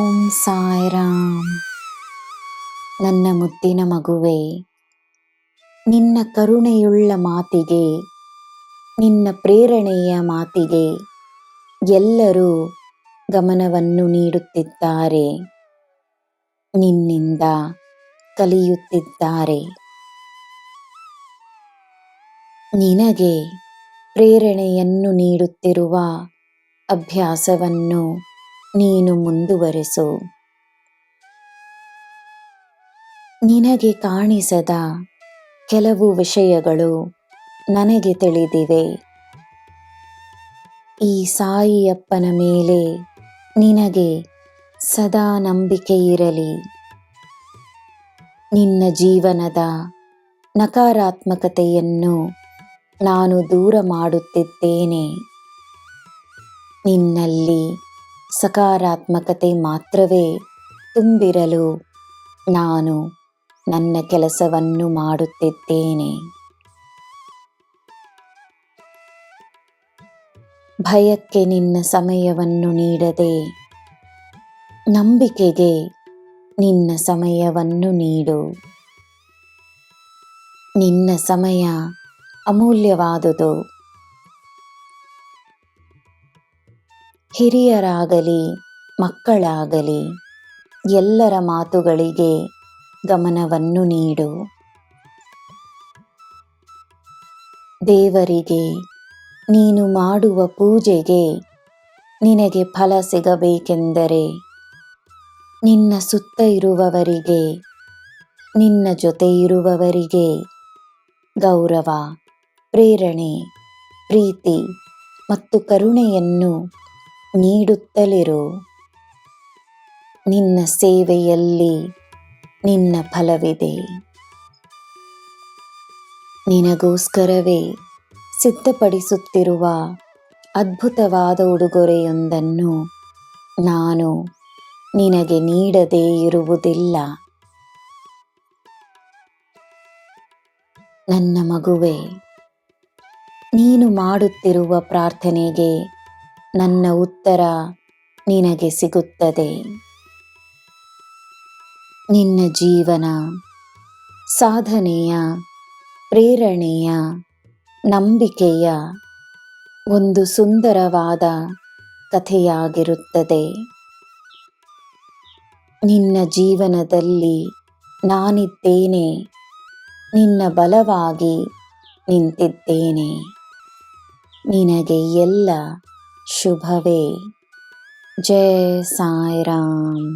ಓಂ ಸಾಯಿರಾಮ್. ನನ್ನ ಮುದ್ದಿನ ಮಗುವೆ, ನಿನ್ನ ಕರುಣೆಯುಳ್ಳ ಮಾತಿಗೆ, ನಿನ್ನ ಪ್ರೇರಣೆಯ ಮಾತಿಗೆ ಎಲ್ಲರೂ ಗಮನವನ್ನು ನೀಡುತ್ತಿದ್ದಾರೆ, ನಿನ್ನಿಂದ ಕಲಿಯುತ್ತಿದ್ದಾರೆ. ನಿನಗೆ ಪ್ರೇರಣೆಯನ್ನು ನೀಡುತ್ತಿರುವ ಅಭ್ಯಾಸವನ್ನು ನೀನು ಮುಂದುವರೆಸು. ನಿನಗೆ ಕಾಣಿಸದ ಕೆಲವು ವಿಷಯಗಳು ನನಗೆ ತಿಳಿದಿವೆ. ಈ ಸಾಯಿಯಪ್ಪನ ಮೇಲೆ ನಿನಗೆ ಸದಾ ನಂಬಿಕೆ ಇರಲಿ. ನಿನ್ನ ಜೀವನದ ನಕಾರಾತ್ಮಕತೆಯನ್ನು ನಾನು ದೂರ ಮಾಡುತ್ತಿದ್ದೇನೆ. ನಿನ್ನಲ್ಲಿ ಸಕಾರಾತ್ಮಕತೆ ಮಾತ್ರವೇ ತುಂಬಿರಲು ನಾನು ನನ್ನ ಕೆಲಸವನ್ನು ಮಾಡುತ್ತಿದ್ದೇನೆ. ಭಯಕ್ಕೆ ನಿನ್ನ ಸಮಯವನ್ನು ನೀಡದೆ, ನಂಬಿಕೆಗೆ ನಿನ್ನ ಸಮಯವನ್ನು ನೀಡು. ನಿನ್ನ ಸಮಯ ಅಮೂಲ್ಯವಾದುದು. ಹಿರಿಯರಾಗಲಿ ಮಕ್ಕಳಾಗಲಿ ಎಲ್ಲರ ಮಾತುಗಳಿಗೆ ಗಮನವನ್ನು ನೀಡು. ದೇವರಿಗೆ ನೀನು ಮಾಡುವ ಪೂಜೆಗೆ ನಿನಗೆ ಫಲ ಸಿಗಬೇಕೆಂದರೆ ನಿನ್ನ ಸುತ್ತ ಇರುವವರಿಗೆ, ನಿನ್ನ ಜೊತೆ ಇರುವವರಿಗೆ ಗೌರವ, ಪ್ರೇರಣೆ, ಪ್ರೀತಿ ಮತ್ತು ಕರುಣೆಯನ್ನು ನೀಡುತ್ತಲಿರು. ನಿನ್ನ ಸೇವೆಯಲ್ಲಿ ನಿನ್ನ ಫಲವಿದೆ. ನಿನಗೋಸ್ಕರವೇ ಸಿದ್ಧಪಡಿಸುತ್ತಿರುವ ಅದ್ಭುತವಾದ ಉಡುಗೊರೆಯೊಂದನ್ನು ನಾನು ನಿನಗೆ ನೀಡದೇ ಇರುವುದಿಲ್ಲ. ನನ್ನ ಮಗುವೆ, ನೀನು ಮಾಡುತ್ತಿರುವ ಪ್ರಾರ್ಥನೆಗೆ ನನ್ನ ಉತ್ತರ ನಿನಗೆ ಸಿಗುತ್ತದೆ. ನಿನ್ನ ಜೀವನ ಸಾಧನೆಯ, ಪ್ರೇರಣೆಯ, ನಂಬಿಕೆಯ ಒಂದು ಸುಂದರವಾದ ಕಥೆಯಾಗಿರುತ್ತದೆ. ನಿನ್ನ ಜೀವನದಲ್ಲಿ ನಾನಿದ್ದೇನೆ, ನಿನ್ನ ಬಲವಾಗಿ ನಿಂತಿದ್ದೇನೆ. ನಿನಗೆ ಎಲ್ಲ ಶುಭವೇ. ಜೈ ಸಾಯಿರಾಮ್.